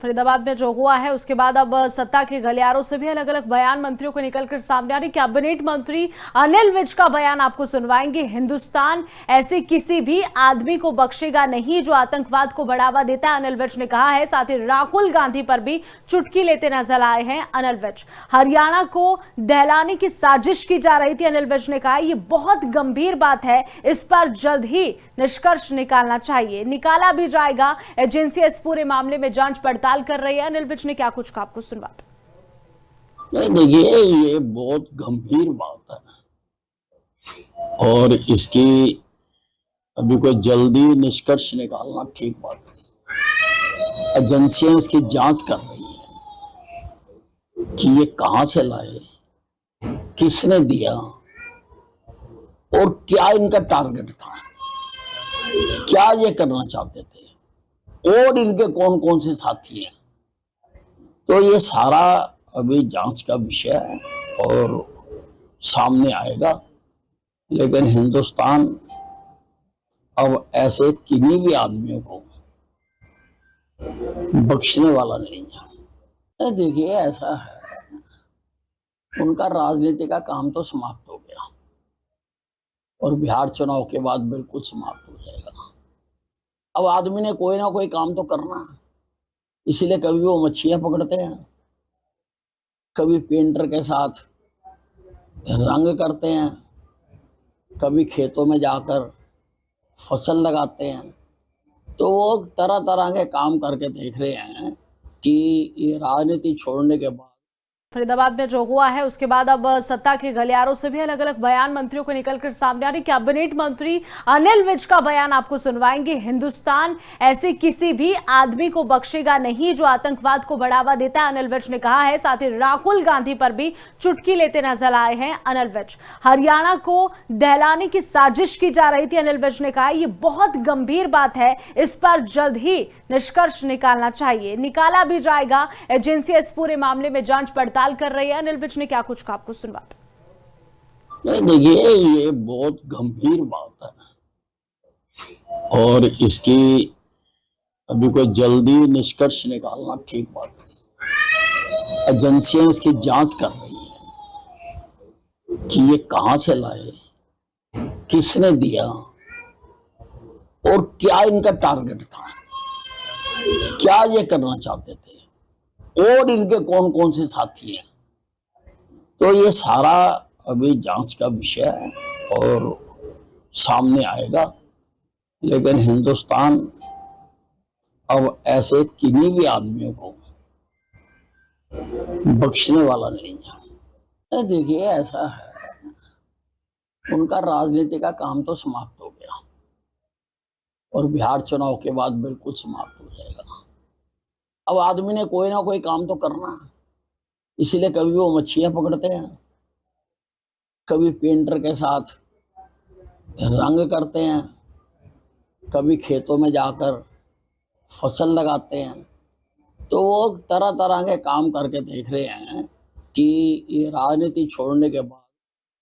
फरीदाबाद में जो हुआ है उसके बाद अब सत्ता के गलियारों से भी अलग अलग बयान मंत्रियों को निकलकर सामने आ रही। कैबिनेट मंत्री अनिल विज का बयान आपको सुनवाएंगे। हिंदुस्तान ऐसे किसी भी आदमी को बख्शेगा नहीं जो आतंकवाद को बढ़ावा देता है, अनिल विज ने कहा है। साथ ही राहुल गांधी पर भी चुटकी लेते नजर आए हैं अनिल विज। हरियाणा को दहलाने की साजिश की जा रही थी, अनिल विज ने कहा ये बहुत गंभीर बात है, इस पर जल्द ही निष्कर्ष निकालना चाहिए, निकाला भी जाएगा। एजेंसी इस पूरे मामले में जांच पड़ताल कर रही है। अनिल विज ने क्या कुछ कहा आपको सुनवाते। नहीं, देखिए ये बहुत गंभीर बात है और इसकी अभी कोई जल्दी निष्कर्ष निकालना ठीक बात नहीं। एजेंसियां इसकी जांच कर रही हैं कि ये कहां से लाए, किसने दिया और क्या इनका टारगेट था, क्या ये करना चाहते थे और इनके कौन कौन से साथी हैं। तो ये सारा अभी जांच का विषय है और सामने आएगा। लेकिन हिंदुस्तान अब ऐसे किन्हीं भी आदमियों को बख्शने वाला नहीं है। देखिए ऐसा है, उनका राजनीति का काम तो समाप्त हो गया और बिहार चुनाव के बाद बिल्कुल समाप्त हो जाएगा। अब आदमी ने कोई ना कोई काम तो करना है, इसलिए कभी वो मच्छियां पकड़ते हैं, कभी पेंटर के साथ रंग करते हैं, कभी खेतों में जाकर फसल लगाते हैं। तो वो तरह तरह के काम करके देख रहे हैं कि ये राजनीति छोड़ने के बाद। फरीदाबाद में जो हुआ है उसके बाद अब सत्ता के गलियारों से भी अलग अलग बयान मंत्रियों को निकलकर सामने आ रही। कैबिनेट मंत्री अनिल विज का बयान आपको सुनवाएंगे। हिंदुस्तान ऐसे किसी भी आदमी को बख्शेगा नहीं जो आतंकवाद को बढ़ावा देता है, अनिल विज ने कहा है। साथ ही राहुल गांधी पर भी चुटकी लेते नजर आए हैं अनिल विज। हरियाणा को दहलाने की साजिश की जा रही थी, अनिल विज ने कहा ये बहुत गंभीर बात है, इस पर जल्द ही निष्कर्ष निकालना चाहिए, निकाला भी जाएगा। एजेंसी इस पूरे मामले में जांच पड़ताल कर रही है। अनिल विज ने क्या कुछ कहा आपको सुनवाते। नहीं, देखिए ये बहुत गंभीर बात है और इसकी अभी कोई जल्दी निष्कर्ष निकालना ठीक बात नहीं। एजेंसियां इसकी जांच कर रही हैं कि ये कहां से लाए, किसने दिया और क्या इनका टारगेट था, क्या ये करना चाहते थे और इनके कौन कौन से साथी हैं। तो ये सारा अभी जांच का विषय है और सामने आएगा। लेकिन हिंदुस्तान अब ऐसे किन्हीं भी आदमियों को बख्शने वाला नहीं है। देखिए ऐसा है, उनका राजनीति का काम तो समाप्त हो गया और बिहार चुनाव के बाद बिल्कुल समाप्त हो जाएगा। अब आदमी ने कोई ना कोई काम तो करना है, इसलिए कभी वो मच्छियां पकड़ते हैं, कभी पेंटर के साथ रंग करते हैं, कभी खेतों में जाकर फसल लगाते हैं। तो वो तरह तरह के काम करके देख रहे हैं कि ये राजनीति छोड़ने के बाद